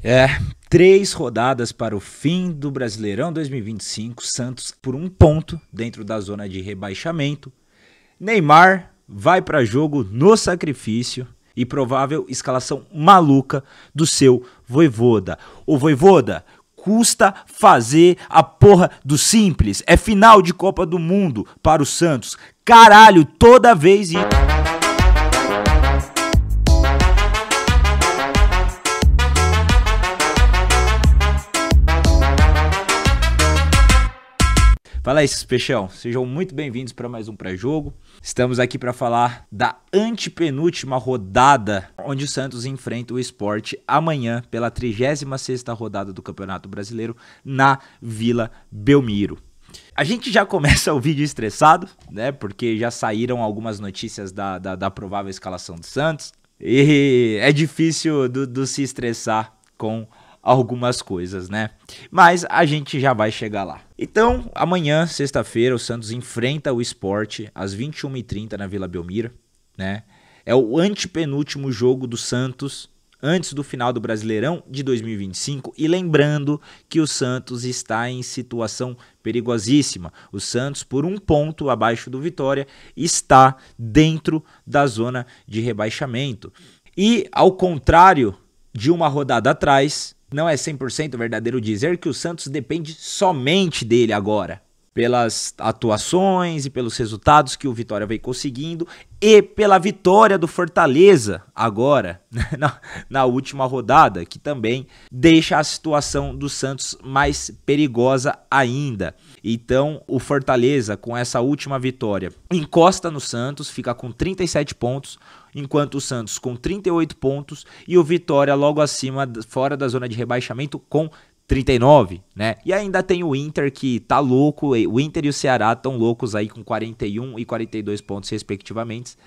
É, 3 rodadas para o fim do Brasileirão 2025, Santos por 1 ponto dentro da zona de rebaixamento. Neymar vai para jogo no sacrifício e provável escalação maluca do seu Vojvoda. O Vojvoda, custa fazer a porra do simples. É final de Copa do Mundo para o Santos. Caralho, toda vez isso. Fala aí, Peixão, sejam muito bem-vindos para mais um pré-jogo. Estamos aqui para falar da antepenúltima rodada, onde o Santos enfrenta o Sport amanhã pela 36ª rodada do Campeonato Brasileiro na Vila Belmiro. A gente já começa o vídeo estressado, né, porque já saíram algumas notícias da provável escalação do Santos e é difícil do se estressar com algumas coisas, né? Mas a gente já vai chegar lá. Então, amanhã, sexta-feira, o Santos enfrenta o Sport às 21h30 na Vila Belmiro, né? É o antepenúltimo jogo do Santos antes do final do Brasileirão de 2025 e lembrando que o Santos está em situação perigosíssima. O Santos, por 1 ponto abaixo do Vitória, está dentro da zona de rebaixamento. E, ao contrário de uma rodada atrás, não é 100% verdadeiro dizer que o Santos depende somente dele agora, pelas atuações e pelos resultados que o Vitória vem conseguindo e pela vitória do Fortaleza agora, na última rodada, que também deixa a situação do Santos mais perigosa ainda. Então, o Fortaleza, com essa última vitória, encosta no Santos, fica com 37 pontos, enquanto o Santos com 38 pontos e o Vitória logo acima, fora da zona de rebaixamento, com 39, né? E ainda tem o Inter que tá louco, o Inter e o Ceará estão loucos aí com 41 e 42 pontos respectivamente,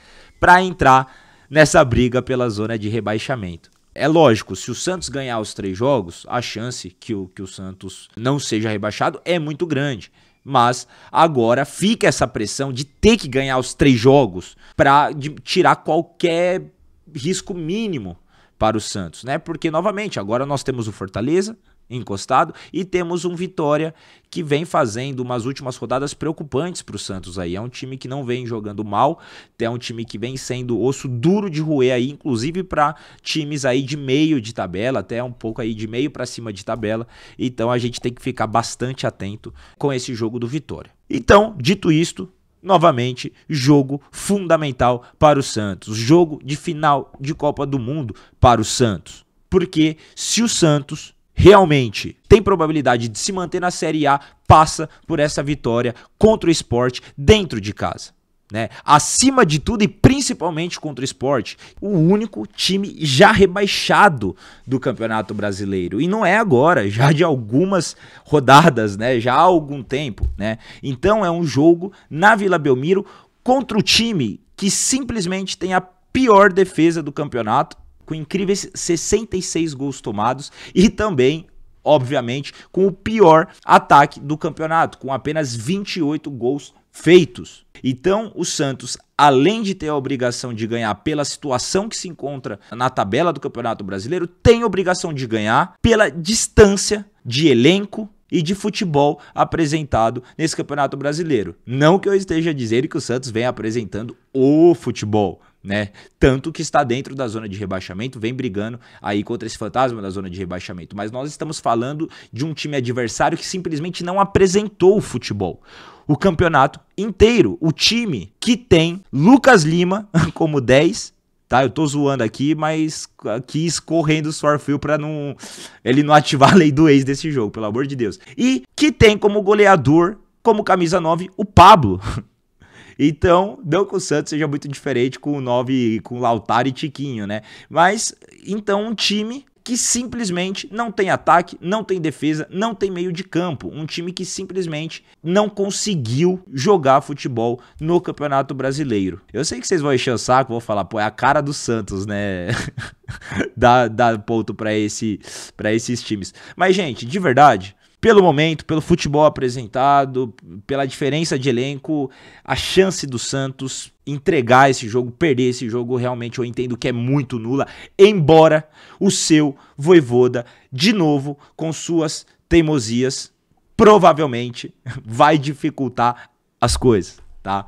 para entrar nessa briga pela zona de rebaixamento. É lógico, se o Santos ganhar os 3 jogos, a chance que o Santos não seja rebaixado é muito grande. Mas agora fica essa pressão de ter que ganhar os 3 jogos para tirar qualquer risco mínimo para o Santos, né? Porque, novamente, agora nós temos o Fortaleza encostado e temos um Vitória que vem fazendo umas últimas rodadas preocupantes para o Santos aí. É um time que não vem jogando mal, é um time que vem sendo osso duro de roer aí, inclusive para times aí de meio de tabela, até um pouco aí de meio para cima de tabela. Então a gente tem que ficar bastante atento com esse jogo do Vitória. Então, dito isto, novamente, jogo fundamental para o Santos, jogo de final de Copa do Mundo para o Santos. Porque se o Santos realmente tem probabilidade de se manter na Série A, passa por essa vitória contra o Sport dentro de casa, né? Acima de tudo e principalmente contra o Sport, o único time já rebaixado do Campeonato Brasileiro. E não é agora, já de algumas rodadas, né? Já há algum tempo, né? Então é um jogo na Vila Belmiro contra o time que simplesmente tem a pior defesa do campeonato, com incríveis 66 gols tomados e também, obviamente, com o pior ataque do campeonato, com apenas 28 gols feitos. Então, o Santos, além de ter a obrigação de ganhar pela situação que se encontra na tabela do Campeonato Brasileiro, tem a obrigação de ganhar pela distância de elenco e de futebol apresentado nesse Campeonato Brasileiro. Não que eu esteja dizendo que o Santos vem apresentando o futebol, né? Tanto que está dentro da zona de rebaixamento, vem brigando aí contra esse fantasma da zona de rebaixamento. Mas nós estamos falando de um time adversário que simplesmente não apresentou o futebol o campeonato inteiro. O time que tem Lucas Lima como 10, tá? Eu tô zoando aqui, mas aqui escorrendo o suor frio pra ele não ativar a lei do ex desse jogo, pelo amor de Deus. E que tem como goleador, como camisa 9, o Pablo. Então, não que o Santos seja muito diferente com o 9, com Lautaro e Tiquinho, né? Mas, então, um time que simplesmente não tem ataque, não tem defesa, não tem meio de campo. Um time que simplesmente não conseguiu jogar futebol no Campeonato Brasileiro. Eu sei que vocês vão encher o saco, vão falar, pô, é a cara do Santos, né? dá ponto pra esses times. Mas, gente, de verdade, pelo momento, pelo futebol apresentado, pela diferença de elenco, a chance do Santos entregar esse jogo, perder esse jogo, realmente eu entendo que é muito nula, embora o seu Vojvoda, de novo, com suas teimosias, provavelmente vai dificultar as coisas, tá?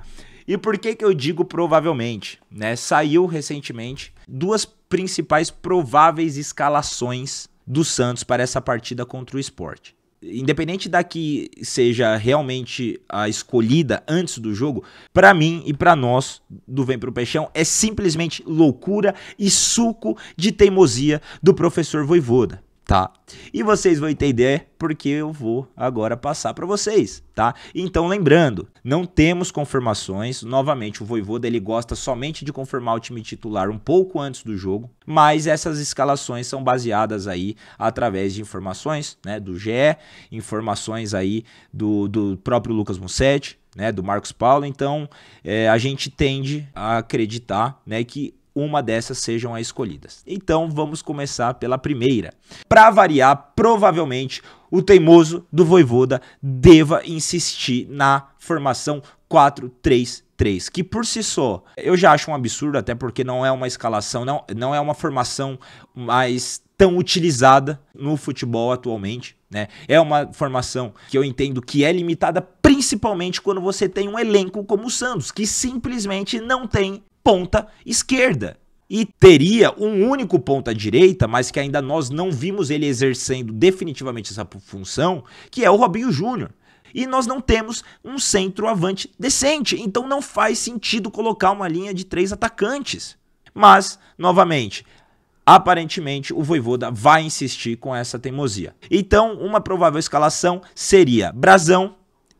E por que eu digo provavelmente, né? Saiu recentemente duas principais prováveis escalações do Santos para essa partida contra o Sport. Independente da que seja realmente a escolhida antes do jogo, para mim e para nós do Vem Pro Peixão é simplesmente loucura e suco de teimosia do professor Vojvoda, tá? E vocês vão entender porque eu vou agora passar para vocês, tá? Então lembrando, não temos confirmações, novamente o Vojvoda ele gosta somente de confirmar o time titular um pouco antes do jogo, mas essas escalações são baseadas aí através de informações, né, do GE, informações aí do próprio Lucas Musetti, né, do Marcos Paulo, então a gente tende a acreditar, né, que uma dessas sejam as escolhidas. Então vamos começar pela primeira. Para variar, provavelmente o teimoso do Vojvoda deva insistir na formação 4-3-3, que por si só eu já acho um absurdo, até porque não é uma escalação, não é uma formação mais tão utilizada no futebol atualmente, né? É uma formação que eu entendo que é limitada principalmente quando você tem um elenco como o Santos, que simplesmente não tem ponta esquerda. E teria um único ponta direita, mas que ainda nós não vimos ele exercendo definitivamente essa função, que é o Robinho Júnior. E nós não temos um centroavante decente, então não faz sentido colocar uma linha de 3 atacantes. Mas, novamente, aparentemente o Vojvoda vai insistir com essa teimosia. Então, uma provável escalação seria Brazão,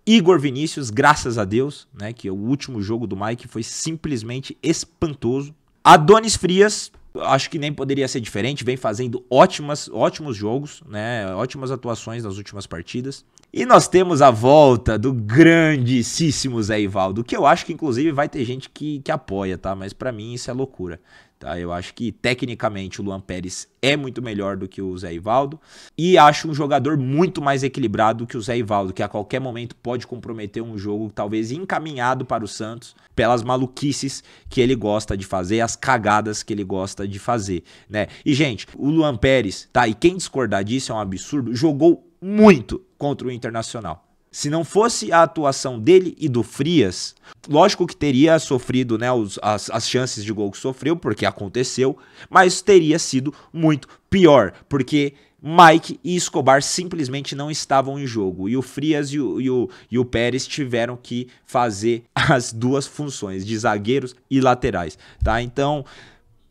Igor Vinícius, graças a Deus, né, que o último jogo do Mike foi simplesmente espantoso. Adonis Frias, acho que nem poderia ser diferente, vem fazendo ótimos jogos, né, ótimas atuações nas últimas partidas. E nós temos a volta do grandíssimo Zé Ivaldo, que eu acho que inclusive vai ter gente que apoia, tá? Mas pra mim isso é loucura. Tá, eu acho que tecnicamente o Luan Pérez é muito melhor do que o Zé Ivaldo e acho um jogador muito mais equilibrado que o Zé Ivaldo, que a qualquer momento pode comprometer um jogo talvez encaminhado para o Santos pelas maluquices que ele gosta de fazer, as cagadas que ele gosta de fazer, né? E gente, o Luan Pérez, tá? E quem discordar disso é um absurdo, jogou muito contra o Internacional. Se não fosse a atuação dele e do Frias, lógico que teria sofrido, né, as chances de gol que sofreu, porque aconteceu, mas teria sido muito pior, porque Mike e Escobar simplesmente não estavam em jogo, e o Frias e o Pérez tiveram que fazer as duas funções, de zagueiros e laterais, tá? Então,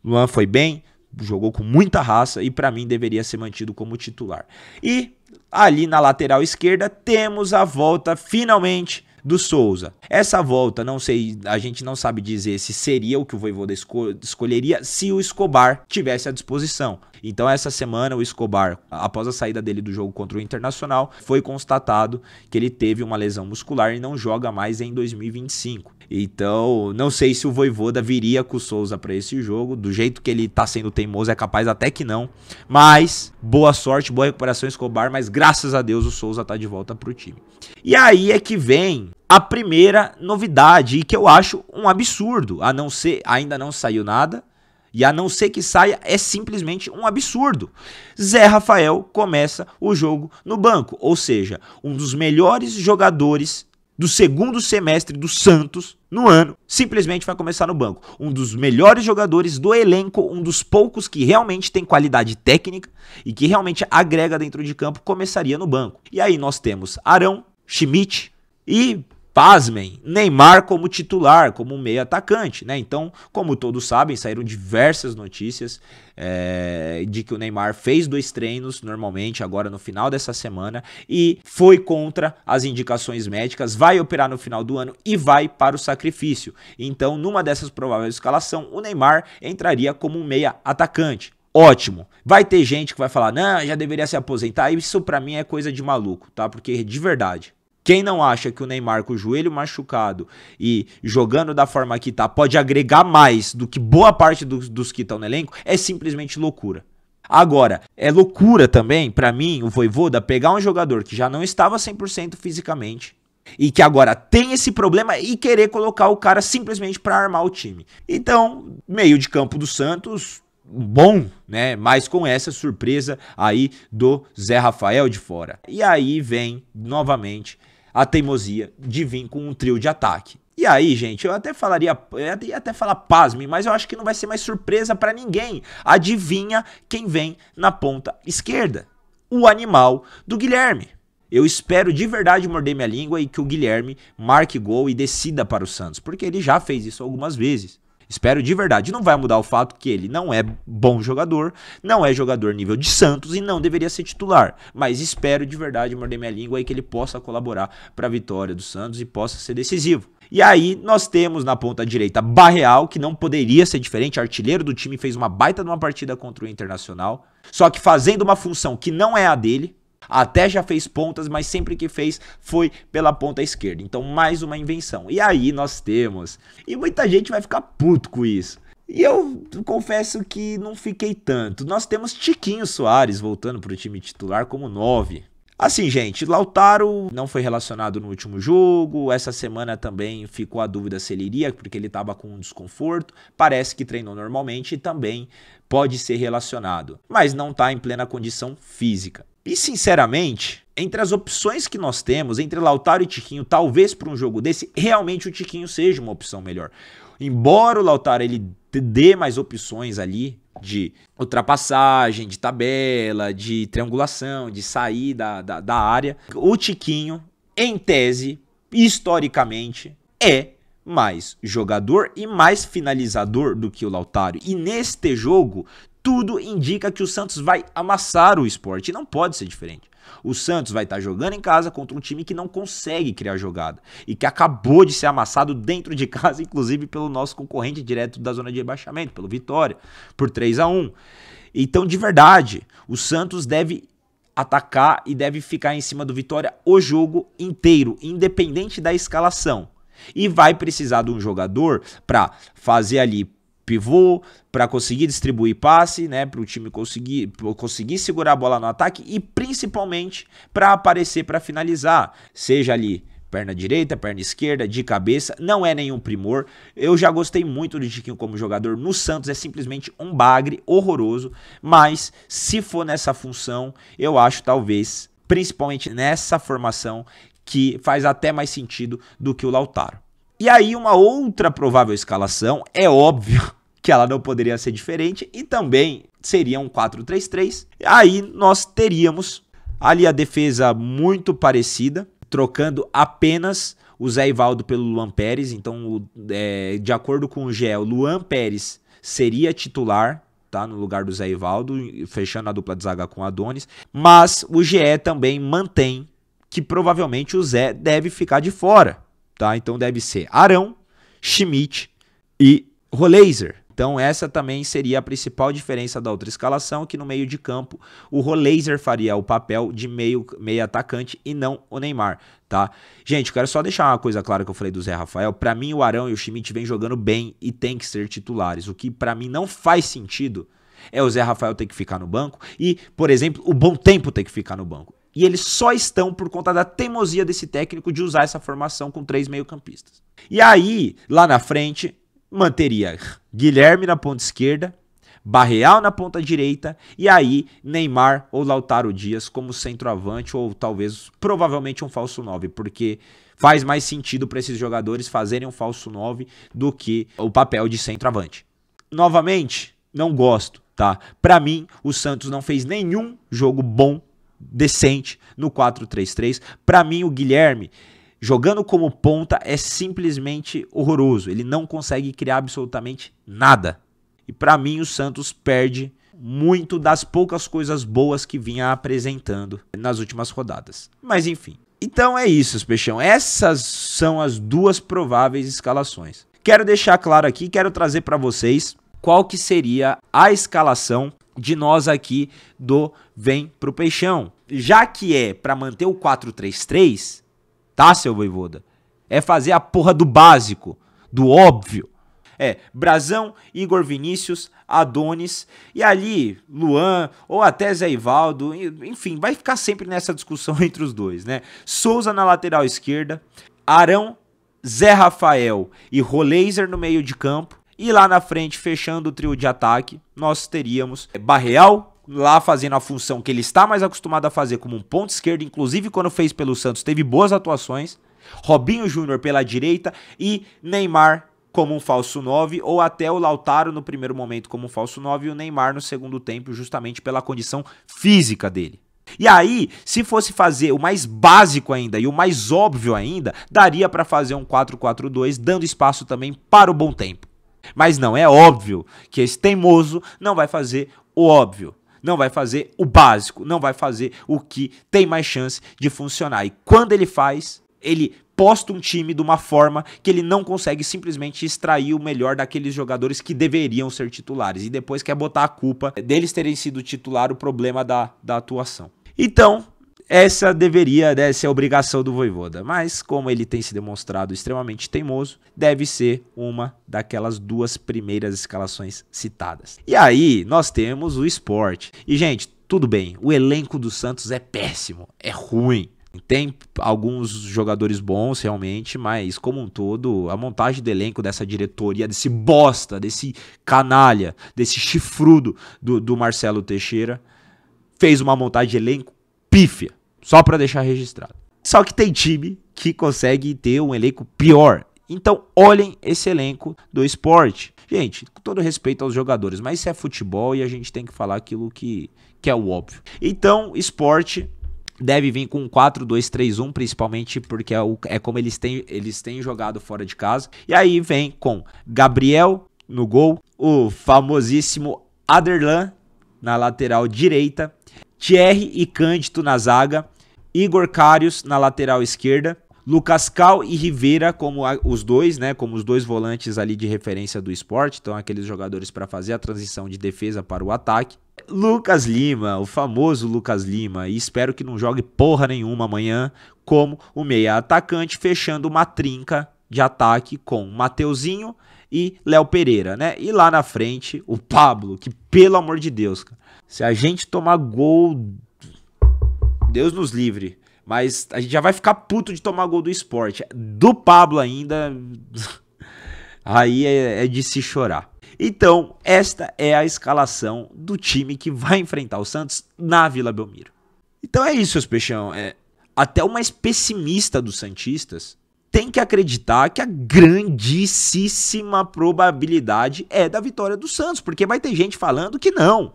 Luan foi bem, jogou com muita raça e para mim deveria ser mantido como titular. E ali na lateral esquerda temos a volta finalmente do Souza. Essa volta, não sei, a gente não sabe dizer se seria o que o Vojvoda escolheria se o Escobar tivesse à disposição. Então essa semana o Escobar, após a saída dele do jogo contra o Internacional, foi constatado que ele teve uma lesão muscular e não joga mais em 2025. Então, não sei se o Vojvoda viria com o Souza para esse jogo, do jeito que ele tá sendo teimoso, é capaz até que não, mas boa sorte, boa recuperação Escobar, mas graças a Deus o Souza tá de volta pro time. E aí é que vem a primeira novidade, e que eu acho um absurdo, a não ser, ainda não saiu nada, e a não ser que saia, é simplesmente um absurdo. Zé Rafael começa o jogo no banco, ou seja, um dos melhores jogadores do segundo semestre do Santos no ano, simplesmente vai começar no banco. Um dos melhores jogadores do elenco, um dos poucos que realmente tem qualidade técnica e que realmente agrega dentro de campo, começaria no banco. E aí nós temos Arão, Schmidt e, pasmem, Neymar como titular, como meio atacante, né? Então, como todos sabem, saíram diversas notícias de que o Neymar fez 2 treinos normalmente agora no final dessa semana e foi contra as indicações médicas, vai operar no final do ano e vai para o sacrifício. Então, numa dessas prováveis escalação, o Neymar entraria como um meia atacante. Ótimo. Vai ter gente que vai falar, não, já deveria se aposentar. Isso pra mim é coisa de maluco, tá? Porque de verdade, quem não acha que o Neymar com o joelho machucado e jogando da forma que tá pode agregar mais do que boa parte dos que estão no elenco, é simplesmente loucura. Agora, é loucura também, pra mim, o Vojvoda pegar um jogador que já não estava 100% fisicamente e que agora tem esse problema e querer colocar o cara simplesmente pra armar o time. Então, meio de campo do Santos, bom, né? Mas com essa surpresa aí do Zé Rafael de fora. E aí vem, novamente, a teimosia de vir com um trio de ataque. E aí, gente, eu ia até falar pasme, mas eu acho que não vai ser mais surpresa pra ninguém. Adivinha quem vem na ponta esquerda? O animal do Guilherme. Eu espero de verdade morder minha língua e que o Guilherme marque gol e decida para o Santos, porque ele já fez isso algumas vezes. Espero de verdade. Não vai mudar o fato que ele não é bom jogador, não é jogador nível de Santos e não deveria ser titular. Mas espero de verdade morder minha língua e que ele possa colaborar para a vitória do Santos e possa ser decisivo. E aí nós temos na ponta direita Barreal, que não poderia ser diferente, artilheiro do time, fez uma baita de uma partida contra o Internacional, só que fazendo uma função que não é a dele. Até já fez pontas, mas sempre que fez foi pela ponta esquerda. Então mais uma invenção. E aí nós temos, e muita gente vai ficar puto com isso, e eu confesso que não fiquei tanto. Nós temos Tiquinho Soares voltando para o time titular como 9. Assim, gente, Lautaro não foi relacionado no último jogo, essa semana também ficou a dúvida se ele iria, porque ele estava com um desconforto, parece que treinou normalmente e também pode ser relacionado, mas não está em plena condição física. E sinceramente, entre as opções que nós temos, entre Lautaro e Tiquinho, talvez para um jogo desse, realmente o Tiquinho seja uma opção melhor. Embora o Lautaro ele dê mais opções ali, de ultrapassagem, de tabela, de triangulação, de sair da área, o Tiquinho, em tese, historicamente, é mais jogador e mais finalizador do que o Lautaro. E neste jogo, tudo indica que o Santos vai amassar o Sport, e não pode ser diferente. O Santos vai estar jogando em casa contra um time que não consegue criar jogada e que acabou de ser amassado dentro de casa, inclusive pelo nosso concorrente direto da zona de rebaixamento, pelo Vitória, por 3-1. Então, de verdade, o Santos deve atacar e deve ficar em cima do Vitória o jogo inteiro, independente da escalação. E vai precisar de um jogador para fazer ali pivô, para conseguir distribuir passe, né, para o time conseguir segurar a bola no ataque e principalmente para aparecer para finalizar, seja ali perna direita, perna esquerda, de cabeça, não é nenhum primor. Eu já gostei muito do Tiquinho como jogador no Santos, é simplesmente um bagre horroroso, mas se for nessa função, eu acho talvez, principalmente nessa formação, que faz até mais sentido do que o Lautaro. E aí uma outra provável escalação, é óbvio que ela não poderia ser diferente, e também seria um 4-3-3. Aí nós teríamos ali a defesa muito parecida, trocando apenas o Zé Ivaldo pelo Luan Pérez. Então, de acordo com o GE, o Luan Pérez seria titular, tá, no lugar do Zé Ivaldo, fechando a dupla de zaga com o Adonis. Mas o GE também mantém que provavelmente o Zé deve ficar de fora. Tá? Então deve ser Arão, Schmidt e Roleiser. Então essa também seria a principal diferença da outra escalação, que no meio de campo o Roleiser faria o papel de meio atacante e não o Neymar, tá? Gente, eu quero só deixar uma coisa clara que eu falei do Zé Rafael. Pra mim o Arão e o Schmidt vêm jogando bem e tem que ser titulares. O que pra mim não faz sentido é o Zé Rafael ter que ficar no banco e, por exemplo, o Bom Tempo ter que ficar no banco. E eles só estão por conta da teimosia desse técnico de usar essa formação com 3 meio-campistas. E aí, lá na frente, manteria Guilherme na ponta esquerda, Barreal na ponta direita, e aí Neymar ou Lautaro Dias como centroavante, ou talvez, provavelmente um falso 9, porque faz mais sentido para esses jogadores fazerem um falso 9 do que o papel de centroavante. Novamente, não gosto, tá? Para mim, o Santos não fez nenhum jogo bom, decente no 4-3-3. Para mim, o Guilherme jogando como ponta é simplesmente horroroso. Ele não consegue criar absolutamente nada. E para mim, o Santos perde muito das poucas coisas boas que vinha apresentando nas últimas rodadas. Mas enfim. Então é isso, Peixão. Essas são as duas prováveis escalações. Quero deixar claro aqui, quero trazer para vocês qual que seria a escalação de nós aqui do Vem Pro Peixão. Já que é para manter o 4-3-3, tá, seu Vojvoda? É fazer a porra do básico, do óbvio. É Brazão, Igor Vinícius, Adonis e ali Luan ou até Zé Ivaldo, enfim, vai ficar sempre nessa discussão entre os dois, né? Souza na lateral esquerda, Arão, Zé Rafael e Roleiser no meio de campo. E lá na frente, fechando o trio de ataque, nós teríamos Barreal, lá fazendo a função que ele está mais acostumado a fazer como um ponto esquerdo, inclusive quando fez pelo Santos teve boas atuações, Robinho Júnior pela direita e Neymar como um falso 9, ou até o Lautaro no primeiro momento como um falso 9 e o Neymar no segundo tempo, justamente pela condição física dele. E aí, se fosse fazer o mais básico ainda e o mais óbvio ainda, daria para fazer um 4-4-2, dando espaço também para o bom tempo. Mas não, é óbvio que esse teimoso não vai fazer o óbvio, não vai fazer o básico, não vai fazer o que tem mais chance de funcionar. E quando ele faz, ele posta um time de uma forma que ele não consegue simplesmente extrair o melhor daqueles jogadores que deveriam ser titulares. E depois quer botar a culpa deles terem sido titular, o problema da atuação. Então, essa deveria ser a obrigação do Vojvoda, mas como ele tem se demonstrado extremamente teimoso, deve ser uma daquelas duas primeiras escalações citadas. E aí nós temos o Sport. E gente, tudo bem, o elenco do Santos é péssimo, é ruim. Tem alguns jogadores bons realmente, mas como um todo, a montagem do elenco dessa diretoria, desse bosta, desse canalha, desse chifrudo do Marcelo Teixeira, fez uma montagem de elenco pífia, só pra deixar registrado. Só que tem time que consegue ter um elenco pior. Então olhem esse elenco do Sport. Gente, com todo respeito aos jogadores, mas isso é futebol e a gente tem que falar aquilo que é o óbvio. Então, Sport deve vir com um 4-2-3-1, principalmente porque é como eles têm jogado fora de casa. E aí vem com Gabriel no gol, o famosíssimo Aderlan na lateral direita, Thierry e Cândido na zaga, Igor Karius na lateral esquerda, Lucas Cal e Rivera como os dois, né, como os dois volantes ali de referência do Sport, então aqueles jogadores para fazer a transição de defesa para o ataque. Lucas Lima, o famoso Lucas Lima, e espero que não jogue porra nenhuma amanhã, como o meia atacante, fechando uma trinca de ataque com Mateuzinho e Léo Pereira, né? E lá na frente, o Pablo, que pelo amor de Deus, cara, se a gente tomar gol, Deus nos livre, mas a gente já vai ficar puto de tomar gol do Sport. Do Pablo ainda, aí é de se chorar. Então, esta é a escalação do time que vai enfrentar o Santos na Vila Belmiro. Então é isso, seus peixão. Até o mais pessimista dos santistas tem que acreditar que a grandíssima probabilidade é da vitória do Santos, porque vai ter gente falando que não.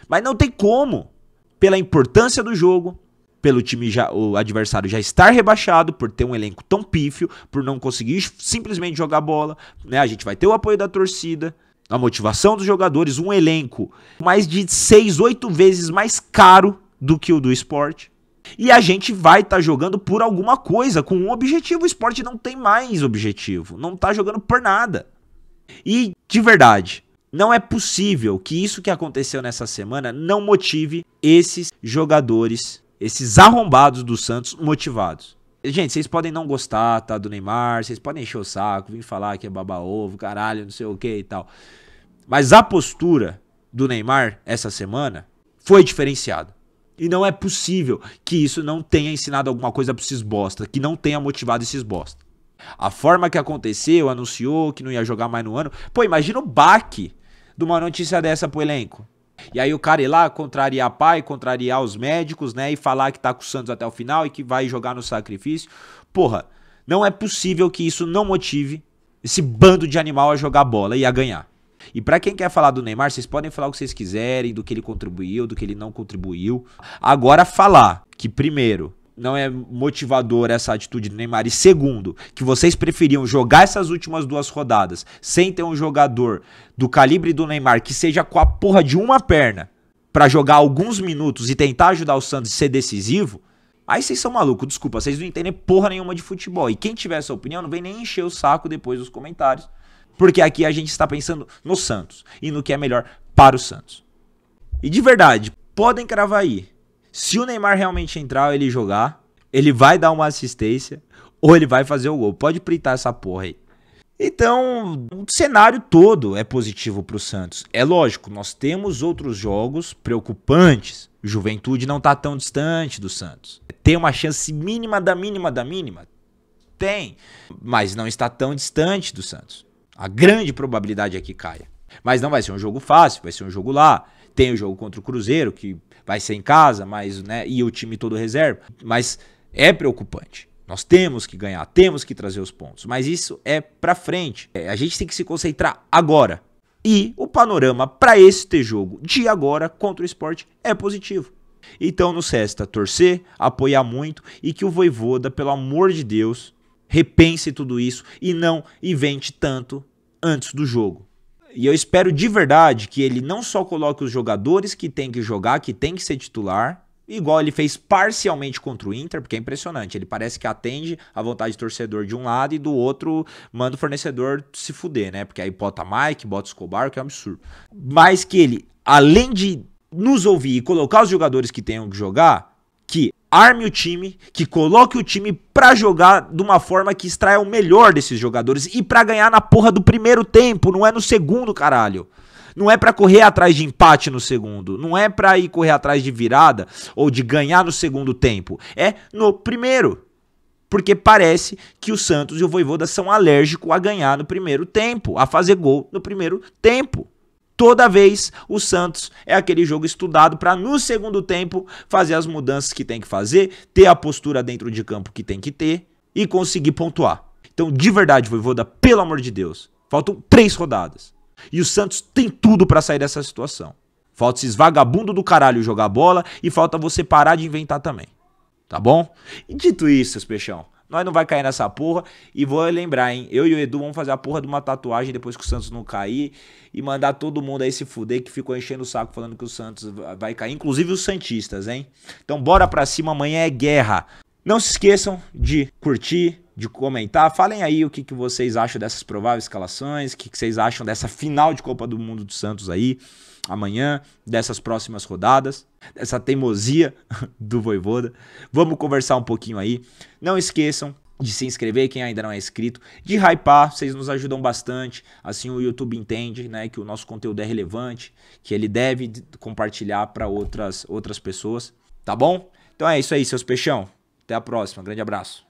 Mas não tem como. Pela importância do jogo, pelo time o adversário já estar rebaixado, por ter um elenco tão pífio, por não conseguir simplesmente jogar bola, né? A gente vai ter o apoio da torcida, a motivação dos jogadores, um elenco mais de 6, 8 vezes mais caro do que o do Sport. E a gente vai estar jogando por alguma coisa, com um objetivo. O Sport não tem mais objetivo, não tá jogando por nada. E, de verdade, não é possível que isso que aconteceu nessa semana não motive esses jogadores, esses arrombados do Santos motivados. Gente, vocês podem não gostar, tá, do Neymar, vocês podem encher o saco, vir falar que é baba-ovo, caralho, não sei o que e tal. Mas a postura do Neymar essa semana foi diferenciada. E não é possível que isso não tenha ensinado alguma coisa pra esses bosta, que não tenha motivado esses bosta. A forma que aconteceu, anunciou que não ia jogar mais no ano. Pô, imagina o baque de uma notícia dessa pro elenco. E aí o cara ir lá contrariar pai, contrariar os médicos, né? E falar que tá com o Santos até o final e que vai jogar no sacrifício. Porra, não é possível que isso não motive esse bando de animal a jogar bola e a ganhar. E pra quem quer falar do Neymar, vocês podem falar o que vocês quiserem, do que ele contribuiu, do que ele não contribuiu. Agora falar que, primeiro, não é motivador essa atitude do Neymar, e segundo, que vocês preferiam jogar essas últimas 2 rodadas sem ter um jogador do calibre do Neymar que seja com a porra de uma perna pra jogar alguns minutos e tentar ajudar o Santos a ser decisivo, aí vocês são malucos, desculpa, vocês não entendem porra nenhuma de futebol. E quem tiver essa opinião não vem nem encher o saco depois dos comentários, porque aqui a gente está pensando no Santos e no que é melhor para o Santos. E de verdade, podem cravar aí. Se o Neymar realmente entrar ou ele jogar, ele vai dar uma assistência ou ele vai fazer o gol. Pode printar essa porra aí. Então, o cenário todo é positivo para o Santos. É lógico, nós temos outros jogos preocupantes. Juventude não está tão distante do Santos. Tem uma chance mínima da mínima da mínima? Tem, mas não está tão distante do Santos. A grande probabilidade é que caia. Mas não vai ser um jogo fácil, vai ser um jogo lá. Tem o jogo contra o Cruzeiro, que vai ser em casa, mas, né, e o time todo reserva. Mas é preocupante. Nós temos que ganhar, temos que trazer os pontos. Mas isso é pra frente. A gente tem que se concentrar agora. E o panorama para este jogo de agora contra o Sport é positivo. Então nos resta torcer, apoiar muito e que o Vojvoda, pelo amor de Deus, repense tudo isso e não invente tanto antes do jogo. E eu espero de verdade que ele não só coloque os jogadores que tem que jogar, que tem que ser titular, igual ele fez parcialmente contra o Inter, porque é impressionante, ele parece que atende a vontade de torcedor de um lado e do outro manda o fornecedor se fuder, né? Porque aí bota Mike, bota Escobar, que é um absurdo. Mas que ele, além de nos ouvir e colocar os jogadores que tenham que jogar, que arme o time, que coloque o time pra jogar de uma forma que extraia o melhor desses jogadores e pra ganhar na porra do primeiro tempo, não é no segundo, caralho. Não é pra correr atrás de empate no segundo, não é pra ir correr atrás de virada ou de ganhar no segundo tempo, é no primeiro. Porque parece que o Santos e o Vojvoda são alérgicos a ganhar no primeiro tempo, a fazer gol no primeiro tempo. Toda vez o Santos é aquele jogo estudado para no segundo tempo fazer as mudanças que tem que fazer, ter a postura dentro de campo que tem que ter e conseguir pontuar. Então, de verdade, Vojvoda, pelo amor de Deus, faltam 3 rodadas. E o Santos tem tudo para sair dessa situação. Falta esses vagabundos do caralho jogar bola e falta você parar de inventar também. Tá bom? E dito isso, seus peixão, nós não vai cair nessa porra. E vou lembrar, hein? Eu e o Edu vamos fazer a porra de uma tatuagem depois que o Santos não cair e mandar todo mundo aí se fuder que ficou enchendo o saco falando que o Santos vai cair. Inclusive os santistas, hein? Então bora pra cima, amanhã é guerra. Não se esqueçam de curtir, de comentar. Falem aí o que vocês acham dessas prováveis escalações, o que vocês acham dessa final de Copa do Mundo do Santos aí amanhã, dessas próximas rodadas, dessa teimosia do Vojvoda. Vamos conversar um pouquinho aí. Não esqueçam de se inscrever, quem ainda não é inscrito, de hypar, vocês nos ajudam bastante, assim o YouTube entende, né, que o nosso conteúdo é relevante, que ele deve compartilhar para outras pessoas, tá bom? Então é isso aí, seus peixão. Até a próxima, grande abraço.